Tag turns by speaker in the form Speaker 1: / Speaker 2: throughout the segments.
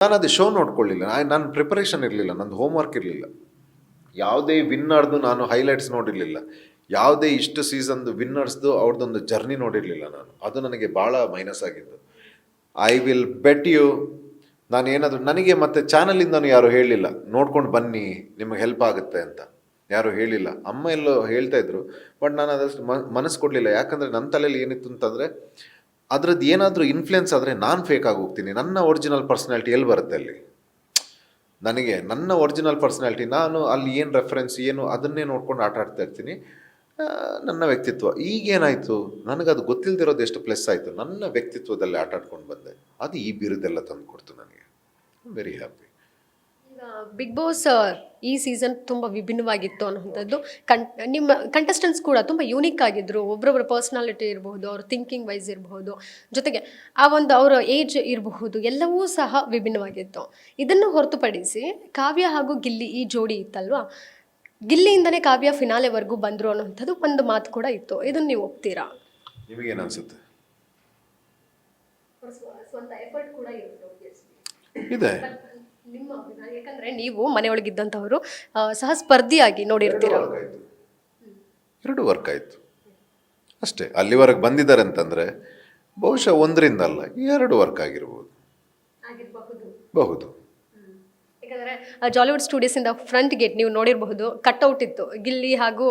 Speaker 1: ನಾನು ಅದು ಶೋ ನೋಡ್ಕೊಳ್ಳಿಲ್ಲ, ನನ್ನ ಪ್ರಿಪರೇಷನ್ ಇರಲಿಲ್ಲ, ನಂದು ಹೋಮ್ವರ್ಕ್ ಇರಲಿಲ್ಲ. ಯಾವುದೇ ವಿನ್ನರ್ದು ನಾನು ಹೈಲೈಟ್ಸ್ ನೋಡಿರಲಿಲ್ಲ, ಯಾವುದೇ ಇಷ್ಟು ಸೀಸನ್ದು ವಿನ್ನರ್ಸ್ದು ಅವ್ರದ್ದೊಂದು ಜರ್ನಿ ನೋಡಿರಲಿಲ್ಲ ನಾನು. ಅದು ನನಗೆ ಭಾಳ ಮೈನಸ್ ಆಗಿದ್ದು. ಐ ವಿಲ್ ಬೆಟ್ ಯು, ನಾನು ಏನಾದರೂ ನನಗೆ ಮತ್ತೆ ಚಾನಲಿಂದನೂ ಯಾರು ಹೇಳಿಲ್ಲ ನೋಡ್ಕೊಂಡು ಬನ್ನಿ ನಿಮಗೆ ಹೆಲ್ಪ್ ಆಗುತ್ತೆ ಅಂತ, ಯಾರು ಹೇಳಿಲ್ಲ. ಅಮ್ಮ ಎಲ್ಲೋ ಹೇಳ್ತಾ ಇದ್ರು, ಬಟ್ ನಾನು ಅದಷ್ಟು ಮನಸ್ಸು ಕೊಡಲಿಲ್ಲ. ಯಾಕಂದರೆ ನನ್ನ ತಲೆಯಲ್ಲಿ ಏನಿತ್ತು ಅಂತಂದರೆ, ಅದ್ರದ್ದು ಏನಾದರೂ ಇನ್ಫ್ಲುಯೆನ್ಸ್ ಆದರೆ ನಾನು ಫೇಕ್ ಆಗಿ ಹೋಗ್ತೀನಿ. ನನ್ನ ಒರಿಜಿನಲ್ ಪರ್ಸ್ನಾಲಿಟಿ ಎಲ್ಲಿ ಬರುತ್ತೆ ಅಲ್ಲಿ? ನನಗೆ ನನ್ನ ಒರಿಜಿನಲ್ ಪರ್ಸ್ನಾಲಿಟಿ, ನಾನು ಅಲ್ಲಿ ಏನು ರೆಫರೆನ್ಸ್ ಏನು ಅದನ್ನೇ ನೋಡ್ಕೊಂಡು ಆಟ ಆಡ್ತಾ ಇರ್ತೀನಿ. ನನ್ನ ವ್ಯಕ್ತಿತ್ವ ಈಗೇನಾಯಿತು, ನನಗದು ಗೊತ್ತಿಲ್ಲದಿರೋದು ಎಷ್ಟು ಪ್ಲಸ್ ಆಯಿತು. ನನ್ನ ವ್ಯಕ್ತಿತ್ವದಲ್ಲಿ ಆಟ ಆಡ್ಕೊಂಡು ಬಂದೆ, ಅದು ಈ ಬಿರುದೆಲ್ಲ ತಂದು ಕೊಡ್ತು ನನಗೆ. Very happy.
Speaker 2: ಈಗ ಬಿಗ್ ಬಾಸ್ ಈ ಸೀಸನ್ ತುಂಬ ವಿಭಿನ್ನವಾಗಿತ್ತು ಅನ್ನುವಂಥದ್ದು. ನಿಮ್ಮ ಕಂಟೆಸ್ಟೆಂಟ್ಸ್ ಕೂಡ ತುಂಬ ಯೂನಿಕ್ ಆಗಿದ್ದರು. ಒಬ್ಬರೊಬ್ಬರ ಪರ್ಸ್ನಾಲಿಟಿ ಇರಬಹುದು, ಅವ್ರ ಥಿಂಕಿಂಗ್ ವೈಸ್ ಇರಬಹುದು, ಜೊತೆಗೆ ಆ ಒಂದು ಅವರ ಏಜ್ ಇರಬಹುದು, ಎಲ್ಲವೂ ಸಹ ವಿಭಿನ್ನವಾಗಿತ್ತು. ಇದನ್ನು ಹೊರತುಪಡಿಸಿ ಕಾವ್ಯ ಹಾಗೂ ಗಿಲ್ಲಿ ಈ ಜೋಡಿ ಇತ್ತಲ್ವಾ, ಗಿಲ್ಲಿಯಿಂದನೇ ಕಾವ್ಯ ಫಿನಾಲೆವರೆಗೂ ಬಂದರು ಅನ್ನೋಂಥದ್ದು ಒಂದು ಮಾತು ಕೂಡ ಇತ್ತು. ಇದನ್ನು ನೀವು ಒಪ್ತೀರಾ?
Speaker 1: ನಿಮಗೇನು ಅನಿಸುತ್ತೆ?
Speaker 2: ಸ್ವಂತ ಎಫರ್ಟ್ ಕೂಡ
Speaker 1: ಇದೆ.
Speaker 2: ನಿಮ್ಮ ಅಭಿಪ್ರಾಯ, ಯಾಕಂದರೆ ನೀವು ಮನೆಯೊಳಗಿದ್ದಂಥವರು ಸಹ ಸ್ಪರ್ಧಿಯಾಗಿ ನೋಡಿರ್ತೀರ.
Speaker 1: 2 ವರ್ಕ್ ಆಯಿತು ಅಷ್ಟೇ. ಅಲ್ಲಿವರೆಗೆ ಬಂದಿದ್ದಾರೆ ಅಂತಂದರೆ ಬಹುಶಃ 1ರಿಂದ ಅಲ್ಲ 2 ವರ್ಕ್ ಆಗಿರ್ಬೋದು, ಬಹುದು.
Speaker 2: ಯಾಕಂದರೆ ಜಾಲಿವುಡ್ ಸ್ಟುಡಿಯೋಸಿಂದ ಫ್ರಂಟ್ ಗೇಟ್ ನೀವು ನೋಡಿರಬಹುದು, ಕಟ್ಔಟ್ ಇತ್ತು, ಗಿಲ್ಲಿ ಹಾಗೂ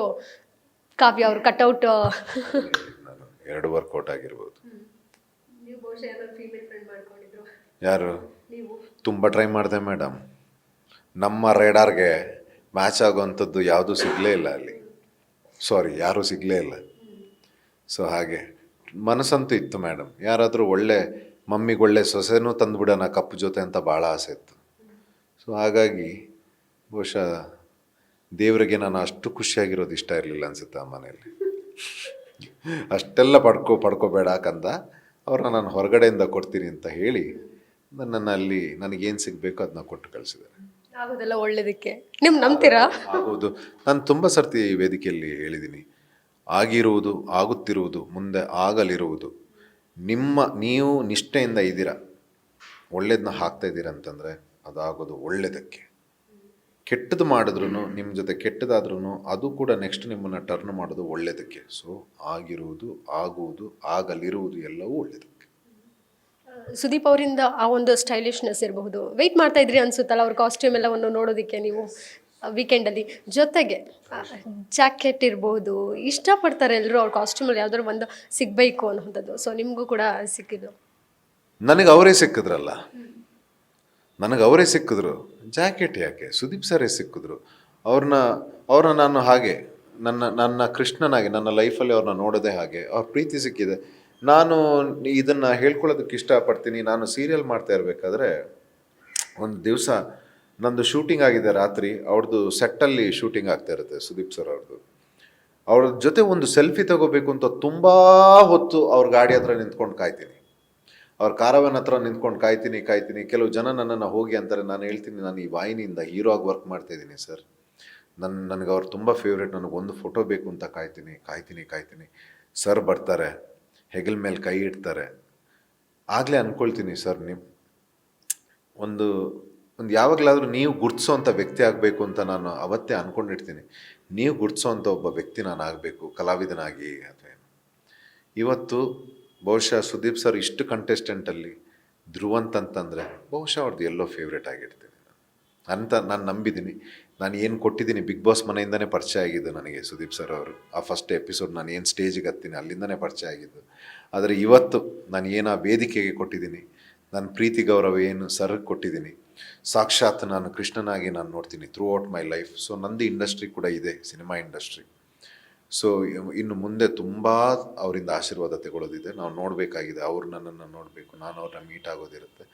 Speaker 2: ಕಾವ್ಯ ಅವರು ಕಟ್ಔಟ್.
Speaker 1: 2 ವರ್ಕೌಟ್ ಆಗಿರ್ಬೋದು. ಯಾರು? ತುಂಬ ಟ್ರೈ ಮಾಡಿದೆ ಮೇಡಮ್. ನಮ್ಮ ರೇಡಾರ್ಗೆ ಮ್ಯಾಚ್ ಆಗೋವಂಥದ್ದು ಯಾವುದೂ ಸಿಗಲೇ ಇಲ್ಲ ಅಲ್ಲಿ. ಸಾರಿ, ಯಾರೂ ಸಿಗಲೇ ಇಲ್ಲ. ಸೊ ಹಾಗೆ ಮನಸ್ಸಂತೂ ಇತ್ತು ಮೇಡಮ್, ಯಾರಾದರೂ ಒಳ್ಳೆ ಮಮ್ಮಿಗೆ ಒಳ್ಳೆ ಸೊಸೆನೂ ತಂದುಬಿಡೋಣ ಕಪ್ಪು ಜೊತೆ ಅಂತ ಭಾಳ ಆಸೆ ಇತ್ತು. ಸೊ ಹಾಗಾಗಿ ಬಹುಶಃ ದೇವರಿಗೆ ನಾನು ಅಷ್ಟು ಖುಷಿಯಾಗಿರೋದು ಇಷ್ಟ ಇರಲಿಲ್ಲ ಅನಿಸುತ್ತೆ ಆ ಮನೆಯಲ್ಲಿ. ಅಷ್ಟೆಲ್ಲ ಪಡ್ಕೋಬೇಡ ಕಂದ, ಅವ್ರನ್ನ ನಾನು ಹೊರಗಡೆಯಿಂದ ಕೊಡ್ತೀನಿ ಅಂತ ಹೇಳಿ ನನ್ನನ್ನು ಅಲ್ಲಿ ನನಗೇನು ಸಿಗಬೇಕು ಅದನ್ನ ಕೊಟ್ಟು ಕಳಿಸಿದ್ದಾರೆ.
Speaker 2: ಆಗೋದೆಲ್ಲ ಒಳ್ಳೇದಕ್ಕೆ. ನೀವು ನಂಬ್ತೀರಾ?
Speaker 1: ಆಗೋದು. ನಾನು ತುಂಬ ಸರ್ತಿ ವೇದಿಕೆಯಲ್ಲಿ ಹೇಳಿದ್ದೀನಿ, ಆಗಿರುವುದು, ಆಗುತ್ತಿರುವುದು, ಮುಂದೆ ಆಗಲಿರುವುದು, ನೀವು ನಿಷ್ಠೆಯಿಂದ ಇದ್ದೀರಾ, ಒಳ್ಳೇದನ್ನ ಹಾಕ್ತಾ ಇದ್ದೀರಾ ಅಂತಂದರೆ ಅದಾಗೋದು ಒಳ್ಳೆಯದಕ್ಕೆ. ಕೆಟ್ಟದ್ದು ಮಾಡಿದ್ರೂ, ನಿಮ್ಮ ಜೊತೆ ಕೆಟ್ಟದಾದ್ರೂ ಅದು ಕೂಡ ನೆಕ್ಸ್ಟ್ ನಿಮ್ಮನ್ನು ಟರ್ನ್ ಮಾಡೋದು ಒಳ್ಳೆಯದಕ್ಕೆ. ಸೊ ಆಗಿರುವುದು, ಆಗುವುದು, ಆಗಲಿರುವುದು ಎಲ್ಲವೂ ಒಳ್ಳೆಯದಕ್ಕೆ.
Speaker 2: ಸುದೀಪ್ ಅವರಿಂದ ಆ ಒಂದು ಸ್ಟೈಲಿಶ್ನೆಸ್ ಇರಬಹುದು, ವೆಯ್ಟ್ ಮಾಡ್ತಾ ಇದ್ರಿ ಅನ್ಸುತ್ತಲ್ಲ ಅವ್ರ ಕಾಸ್ಟ್ಯೂಮ್ ಎಲ್ಲವನ್ನು ನೋಡೋದಕ್ಕೆ ನೀವು ವೀಕೆಂಡಲ್ಲಿ. ಜೊತೆಗೆ ಜಾಕೆಟ್ ಇರ್ಬೋದು, ಇಷ್ಟಪಡ್ತಾರೆ ಎಲ್ಲರೂ ಅವ್ರ ಕಾಸ್ಟ್ಯೂಮಲ್ಲಿ ಯಾವ್ದಾದ್ರು ಒಂದು ಸಿಗಬೇಕು ಅನ್ನೋಂಥದ್ದು. ಸೊ ನಿಮಗೂ ಕೂಡ ಸಿಕ್ಕಿದ್ದು?
Speaker 1: ನನಗೆ ಅವರೇ ಸಿಕ್ಕಿದ್ರಲ್ಲ, ನನಗೆ ಅವರೇ ಸಿಕ್ಕಿದ್ರು. ಜಾಕೆಟ್ ಯಾಕೆ, ಸುದೀಪ್ ಸರೇ ಸಿಕ್ಕಿದ್ರು. ಅವ್ರನ್ನ ನಾನು ಹಾಗೆ ನನ್ನ ಕೃಷ್ಣನಾಗಿ ನನ್ನ ಲೈಫಲ್ಲಿ ಅವ್ರನ್ನ ನೋಡೋದೇ ಹಾಗೆ. ಅವ್ರ ಪ್ರೀತಿ ಸಿಕ್ಕಿದೆ. ನಾನು ಇದನ್ನು ಹೇಳ್ಕೊಳ್ಳೋದಕ್ಕೆ ಇಷ್ಟಪಡ್ತೀನಿ. ನಾನು ಸೀರಿಯಲ್ ಮಾಡ್ತಾ ಇರಬೇಕಾದ್ರೆ ಒಂದು ದಿವಸ ನಂದು ಶೂಟಿಂಗ್ ಆಗಿದೆ ರಾತ್ರಿ, ಅವ್ರದ್ದು ಸೆಟ್ಟಲ್ಲಿ ಶೂಟಿಂಗ್ ಆಗ್ತಾ ಇರುತ್ತೆ ಸುದೀಪ್ ಸರ್ ಅವ್ರದ್ದು. ಅವ್ರ ಜೊತೆ ಒಂದು ಸೆಲ್ಫಿ ತಗೋಬೇಕು ಅಂತ ತುಂಬ ಹೊತ್ತು ಅವ್ರ ಗಾಡಿ ಹತ್ರ ನಿಂತ್ಕೊಂಡು ಕಾಯ್ತೀನಿ, ಅವ್ರ ಕಾರವನ್ ಹತ್ರ ನಿಂತ್ಕೊಂಡು ಕಾಯ್ತೀನಿ. ಕೆಲವು ಜನ ನನ್ನನ್ನು ಹೋಗಿ ಅಂತಾರೆ, ನಾನು ಹೇಳ್ತೀನಿ ನಾನು ಈ ವಾಹಿನಿಯಿಂದ ಹೀರೋ ಆಗಿ ವರ್ಕ್ ಮಾಡ್ತಾಯಿದ್ದೀನಿ ಸರ್, ನನಗೆ ಅವ್ರು ತುಂಬ ಫೇವ್ರೇಟ್, ನನಗೊಂದು ಫೋಟೋ ಬೇಕು ಅಂತ ಕಾಯ್ತೀನಿ. ಸರ್ ಬರ್ತಾರೆ, ಹೆಗಲ ಮೇಲೆ ಕೈ ಇಡ್ತಾರೆ. ಆಗಲೇ ಅಂದ್ಕೊಳ್ತೀನಿ, ಸರ್ ನೀವು ಒಂದು ಯಾವಾಗಲಾದರೂ ನೀವು ಗುರ್ತಿಸೋವಂಥ ವ್ಯಕ್ತಿ ಆಗಬೇಕು ಅಂತ ನಾನು ಅವತ್ತೇ ಅಂದ್ಕೊಂಡಿರ್ತೀನಿ. ನೀವು ಗುರ್ತಿಸೋವಂಥ ಒಬ್ಬ ವ್ಯಕ್ತಿ ನಾನು ಆಗಬೇಕು, ಕಲಾವಿದನಾಗಿ. ಅಥವಾ ಇವತ್ತು ಬಹುಶಃ ಸುದೀಪ್ ಸರ್ ಇಷ್ಟು ಕಂಟೆಸ್ಟೆಂಟಲ್ಲಿ ಧ್ರುವಂತಂತಂದರೆ ಬಹುಶಃ ಅವ್ರದ್ದು ಎಲ್ಲೋ ಫೇವ್ರೇಟ್ ಆಗಿರ್ತೀನಿ ಅಂತ ನಾನು ನಂಬಿದ್ದೀನಿ. ನಾನು ಏನು ಕೊಟ್ಟಿದ್ದೀನಿ, ಬಿಗ್ ಬಾಸ್ ಮನೆಯಿಂದನೇ ಪರಿಚಯ ಆಗಿದ್ದು ನನಗೆ ಸುದೀಪ್ ಸರ್ ಅವರು. ಆ ಫಸ್ಟ್ ಎಪಿಸೋಡ್ ನಾನು ಏನು ಸ್ಟೇಜಿಗೆ ಹತ್ತೀನಿ ಅಲ್ಲಿಂದನೇ ಪರಿಚಯ ಆಗಿದ್ದು. ಆದರೆ ಇವತ್ತು ನಾನು ಏನು ಆ ವೇದಿಕೆಗೆ ಕೊಟ್ಟಿದ್ದೀನಿ, ನನ್ನ ಪ್ರೀತಿ ಗೌರವ ಏನು ಸರ್ಗೆ ಕೊಟ್ಟಿದ್ದೀನಿ, ಸಾಕ್ಷಾತ್ ನಾನು ಕೃಷ್ಣನಾಗಿ ನಾನು ನೋಡ್ತೀನಿ through out my life. So ನಂದು ಇಂಡಸ್ಟ್ರಿ ಕೂಡ ಇದೆ, ಸಿನಿಮಾ ಇಂಡಸ್ಟ್ರಿ. ಸೊ ಇನ್ನು ಮುಂದೆ ತುಂಬ ಅವರಿಂದ ಆಶೀರ್ವಾದ ತಗೊಳ್ಳೋದಿದೆ. ನಾವು ನೋಡಬೇಕಾಗಿದೆ, ಅವ್ರು ನನ್ನನ್ನು ನೋಡಬೇಕು, ನಾನು ಅವ್ರನ್ನ ಮೀಟ್ ಆಗೋದಿರುತ್ತೆ.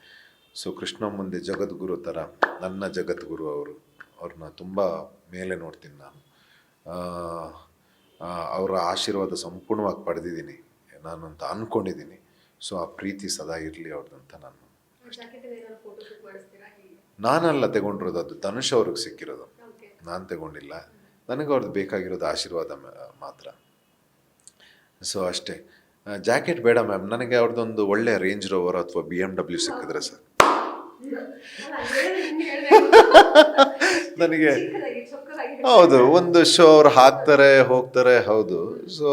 Speaker 1: ಸೊ ಕೃಷ್ಣ ಮುಂದೆ ಜಗದ್ಗುರು ಥರ ನನ್ನ ಜಗದ್ಗುರು ಅವರು. ಅವ್ರನ್ನ ತುಂಬ ಮೇಲೆ ನೋಡ್ತೀನಿ ನಾನು. ಅವರ ಆಶೀರ್ವಾದ ಸಂಪೂರ್ಣವಾಗಿ ಪಡೆದಿದ್ದೀನಿ ನಾನು ಅಂತ ಅಂದ್ಕೊಂಡಿದ್ದೀನಿ. ಸೊ ಆ ಪ್ರೀತಿ ಸದಾ ಇರಲಿ ಅವ್ರದ್ದಂತ ನಾನಲ್ಲ ತಗೊಂಡಿರೋದು, ಅದು ಧನುಷ್ ಅವ್ರಿಗೆ ಸಿಕ್ಕಿರೋದು, ನಾನು ತಗೊಂಡಿಲ್ಲ. ನನಗೆ ಅವ್ರದ್ದು ಬೇಕಾಗಿರೋದು ಆಶೀರ್ವಾದ ಮಾತ್ರ. ಸೊ ಅಷ್ಟೇ. ಜಾಕೆಟ್ ಬೇಡ ಮ್ಯಾಮ್, ನನಗೆ ಅವ್ರದ್ದೊಂದು ಒಳ್ಳೆ ರೇಂಜ್ ರೋವರ್ ಅಥವಾ BMW ಸಿಕ್ಕಿದ್ರೆ ಸರ್. ನನಗೆ ಹೌದು, ಒಂದು ಶೋ ಅವ್ರು ಹಾಕ್ತಾರೆ ಹೋಗ್ತಾರೆ, ಹೌದು. ಸೊ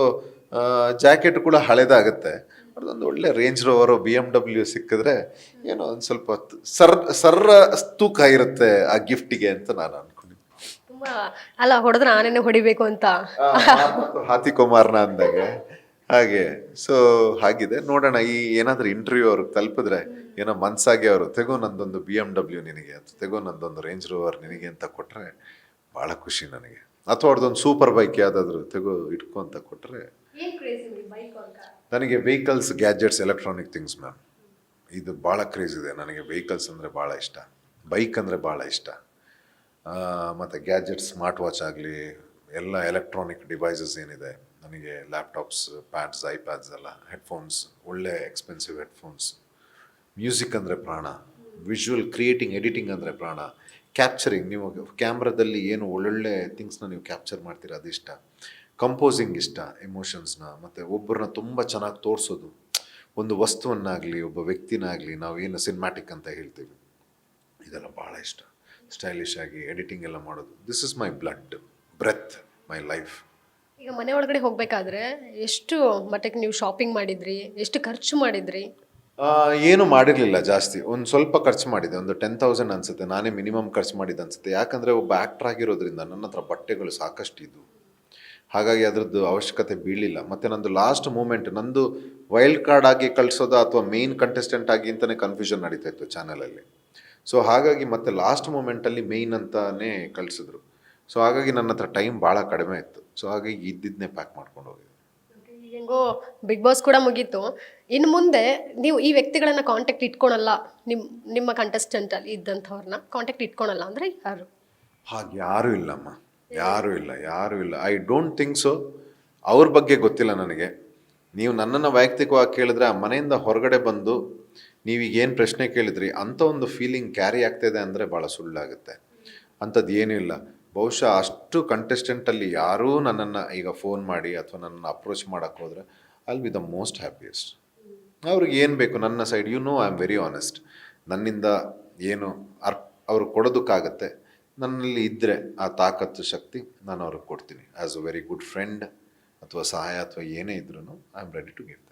Speaker 1: ಜಾಕೆಟ್ ಕೂಡ ಹಳೇದಾಗುತ್ತೆ, ಅದೊಂದು ಒಳ್ಳೆ ರೇಂಜ್ ರೋವರು BMW ಸಿಕ್ಕಿದ್ರೆ ಏನೋ ಒಂದು ಸ್ವಲ್ಪ ಸರ್ರ ತೂಕ ಇರುತ್ತೆ ಆ ಗಿಫ್ಟಿಗೆ ಅಂತ ನಾನು ಅನ್ಕೊಂಡಿದ್ದೆ.
Speaker 2: ತುಂಬಾ ಅಲ್ಲ ಹೊಡೆದ್ರೆ ಆನೆನೆ ಹೊಡಿಬೇಕು ಅಂತ.
Speaker 1: ಹಾತಿ ಕುಮಾರ್ನ ಅಂದಾಗೆ ಹಾಗೆ. ಸೊ ಹಾಗಿದೆ, ನೋಡೋಣ. ಈ ಏನಾದ್ರೂ ಇಂಟರ್ವ್ಯೂ ಅವ್ರಿಗೆ ತಲುಪಿದ್ರೆ ಏನೋ ಮನ್ಸಾಗಿ ಅವರು ತೆಗೋ ನಂದೊಂದು BMW ನಿನಗೆ, ಅಥವಾ ತೆಗೋ ನಂದೊಂದು ರೇಂಜ್ ರೋವರ್ ನಿನಗೆ ಅಂತ ಕೊಟ್ರೆ ಭಾಳ ಖುಷಿ ನನಗೆ. ಅಥವಾ ಅವ್ರದ್ದೊಂದು ಸೂಪರ್ ಬೈಕ್ ಯಾವುದಾದ್ರು ತೆಗೋ ಇಟ್ಕೊ ಅಂತ ಕೊಟ್ರೆ. ನನಗೆ vehicles, gadgets, electronic things ma'am, ಇದು ಭಾಳ ಕ್ರೇಜ್ ಇದೆ ನನಗೆ. ವೆಹಿಕಲ್ಸ್ ಅಂದರೆ ಭಾಳ ಇಷ್ಟ, ಬೈಕ್ ಅಂದರೆ ಭಾಳ ಇಷ್ಟ, ಮತ್ತು ಗ್ಯಾಜೆಟ್ಸ್, ಸ್ಮಾರ್ಟ್ ವಾಚ್ ಆಗಲಿ, ಎಲ್ಲ ಎಲೆಕ್ಟ್ರಾನಿಕ್ ಡಿವೈಸಸ್ ಏನಿದೆ ನನಗೆ, ಲ್ಯಾಪ್ಟಾಪ್ಸ್, ಪ್ಯಾಡ್ಸ್, ಐಪ್ಯಾಡ್ಸ್ ಎಲ್ಲ, ಹೆಡ್ಫೋನ್ಸ್, ಒಳ್ಳೆ ಎಕ್ಸ್ಪೆನ್ಸಿವ್ ಹೆಡ್ಫೋನ್ಸ್, ಮ್ಯೂಸಿಕ್ ಅಂದರೆ ಪ್ರಾಣ, ವಿಜುವಲ್ ಕ್ರಿಯೇಟಿಂಗ್, ಎಡಿಟಿಂಗ್ ಅಂದರೆ ಪ್ರಾಣ, ಕ್ಯಾಪ್ಚರಿಂಗ್, ನೀವು ಕ್ಯಾಮ್ರಾದಲ್ಲಿ ಏನು ಒಳ್ಳೊಳ್ಳೆ ಥಿಂಗ್ಸ್ನ ನೀವು ಕ್ಯಾಪ್ಚರ್ ಮಾಡ್ತೀರ ಅದು ಇಷ್ಟ, ಕಂಪೋಸಿಂಗ್ ಇಷ್ಟ, ಎಮೋಷನ್ಸ್ನ, ಮತ್ತು ಒಬ್ಬರನ್ನ ತುಂಬ ಚೆನ್ನಾಗಿ ತೋರಿಸೋದು, ಒಂದು ವಸ್ತುವನ್ನಾಗಲಿ ಒಬ್ಬ ವ್ಯಕ್ತಿನಾಗಲಿ ನಾವು ಏನು ಸಿನಿಮ್ಯಾಟಿಕ್ ಅಂತ ಹೇಳ್ತೀವಿ, ಇದೆಲ್ಲ ಭಾಳ ಇಷ್ಟ. ಸ್ಟೈಲಿಶ್ ಆಗಿ ಎಡಿಟಿಂಗ್ ಎಲ್ಲ ಮಾಡೋದು, this is my blood, breath, my life.
Speaker 2: ಈಗ ಮನೆ ಒಳಗಡೆ ಹೋಗ್ಬೇಕಾದ್ರೆ ಎಷ್ಟು ಮಟ್ಟಕ್ಕೆ ನೀವು ಶಾಪಿಂಗ್ ಮಾಡಿದ್ರಿ, ಎಷ್ಟು ಖರ್ಚು ಮಾಡಿದ್ರಿ?
Speaker 1: ಏನು ಮಾಡಿರಲಿಲ್ಲ ಜಾಸ್ತಿ, ಒಂದು ಸ್ವಲ್ಪ ಖರ್ಚು ಮಾಡಿದೆ, ಒಂದು 10,000 ಅನಿಸುತ್ತೆ, ನಾನೇ ಮಿನಿಮಮ್ ಖರ್ಚು ಮಾಡಿದ್ದು ಅನಿಸುತ್ತೆ. ಯಾಕಂದರೆ ಒಬ್ಬ ಆ್ಯಕ್ಟ್ರ್ ಆಗಿರೋದ್ರಿಂದ ನನ್ನ ಹತ್ರ ಬಟ್ಟೆಗಳು ಸಾಕಷ್ಟು ಇದ್ದವು, ಹಾಗಾಗಿ ಅದರದ್ದು ಅವಶ್ಯಕತೆ ಬೀಳಲಿಲ್ಲ. ಮತ್ತು ನಂದು ಲಾಸ್ಟ್ ಮೂಮೆಂಟ್, ನಂದು ವೈಲ್ಡ್ ಕಾರ್ಡ್ ಆಗಿ ಕಳಿಸೋದ ಅಥವಾ ಮೇಯ್ನ್ ಕಂಟೆಸ್ಟೆಂಟ್ ಆಗಿ ಅಂತಲೇ ಕನ್ಫ್ಯೂಷನ್ ನಡೀತಾ ಇತ್ತು ಚಾನಲಲ್ಲಿ. ಸೊ ಹಾಗಾಗಿ ಮತ್ತೆ ಲಾಸ್ಟ್ ಮೂಮೆಂಟಲ್ಲಿ ಮೇಯ್ನ್ ಅಂತಲೇ ಕಳಿಸಿದ್ರು. ಸೊ ಹಾಗಾಗಿ ನನ್ನ ಹತ್ರ ಟೈಮ್ ಭಾಳ ಕಡಿಮೆ ಇತ್ತು. ಸೊ ಹಾಗಾಗಿ ಇದ್ದಿದ್ದನ್ನೇ ಪ್ಯಾಕ್ ಮಾಡ್ಕೊಂಡು ಹೋಗಿದ್ದೆ.
Speaker 2: ಹೆಂಗೋ ಬಿಗ್ ಬಾಸ್ ಕೂಡ ಮುಗೀತು. ಇನ್ನು ಮುಂದೆ ನೀವು ಈ ವ್ಯಕ್ತಿಗಳನ್ನು ಕಾಂಟ್ಯಾಕ್ಟ್ ಇಟ್ಕೊಳಲ್ಲ, ನಿಮ್ಮ ಕಂಟೆಸ್ಟೆಂಟಲ್ಲಿ ಇದ್ದಂಥವ್ರನ್ನ ಕಾಂಟ್ಯಾಕ್ಟ್ ಇಟ್ಕೊಳಲ್ಲ ಅಂದರೆ ಯಾರು?
Speaker 1: ಹಾಗೆ ಯಾರೂ ಇಲ್ಲಮ್ಮ, ಯಾರೂ ಇಲ್ಲ. I don't think so. ಅವ್ರ ಬಗ್ಗೆ ಗೊತ್ತಿಲ್ಲ ನನಗೆ. ನೀವು ನನ್ನನ್ನು ವೈಯಕ್ತಿಕವಾಗಿ ಕೇಳಿದ್ರೆ, ಆ ಮನೆಯಿಂದ ಹೊರಗಡೆ ಬಂದು ನೀವೀಗ ಏನು ಪ್ರಶ್ನೆ ಕೇಳಿದ್ರಿ ಅಂಥ ಒಂದು ಫೀಲಿಂಗ್ ಕ್ಯಾರಿ ಆಗ್ತಾಯಿದೆ ಅಂದರೆ ಭಾಳ ಸುಳ್ಳಾಗುತ್ತೆ. ಅಂಥದ್ದು ಏನೂ ಇಲ್ಲ. ಬಹುಶಃ ಅಷ್ಟು ಕಂಟೆಸ್ಟೆಂಟಲ್ಲಿ ಯಾರೂ ನನ್ನನ್ನು ಈಗ ಫೋನ್ ಮಾಡಿ ಅಥವಾ ನನ್ನನ್ನು ಅಪ್ರೋಚ್ ಮಾಡೋಕ್ಕೆ ಹೋದರೆ I will be the most happiest. ಅವ್ರಿಗೆ ಏನು ಬೇಕು ನನ್ನ side, you know I am very honest. ನನ್ನಿಂದ ಏನು ಅವ್ರಿಗೆ ಕೊಡೋದಕ್ಕಾಗತ್ತೆ, ನನ್ನಲ್ಲಿ ಇದ್ದರೆ ಆ ತಾಕತ್ತು, ಶಕ್ತಿ ನಾನು ಅವ್ರಿಗೆ ಕೊಡ್ತೀನಿ. As a very good friend ಅಥವಾ ಸಹಾಯ ಅಥವಾ ಏನೇ ಇದ್ರೂ I am ready to give that.